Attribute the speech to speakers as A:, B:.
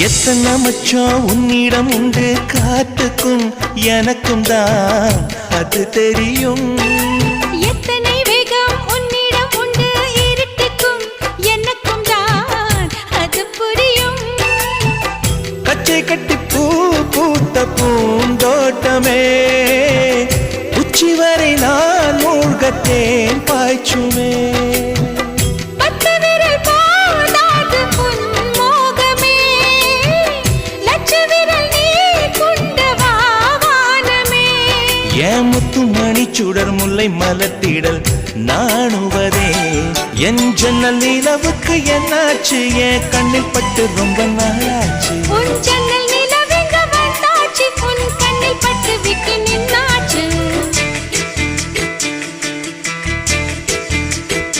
A: எத்தனை மச்சம் உன்னிடம் உண்டு காத்துக்கும் எனக்கும் தான் அது தெரியும்.
B: எத்தனை வேகம் உன்னிடம் உண்டு இருட்டுக்கும் எனக்கும் தான் அது புரியும்.
A: கச்சை கட்டி பூ பூத்த பூந்தோட்டமே உச்சி வரை நான் மூழ்கத்தேன் பாய்ச்சுமே. என் முத்துமணி சுடர் முல்லை மலர்த்திடல் நாணுவதே என் ஜன்னல் நிலவுக்கு என்னாச்சு? என் கண்ணில் பட்டு ரொம்ப நாளாச்சு.
B: உன் ஜன்னல் நிலவெங்க வந்தாச்சு, உன் கண்ணில் பட்டு விட்டு நின்னா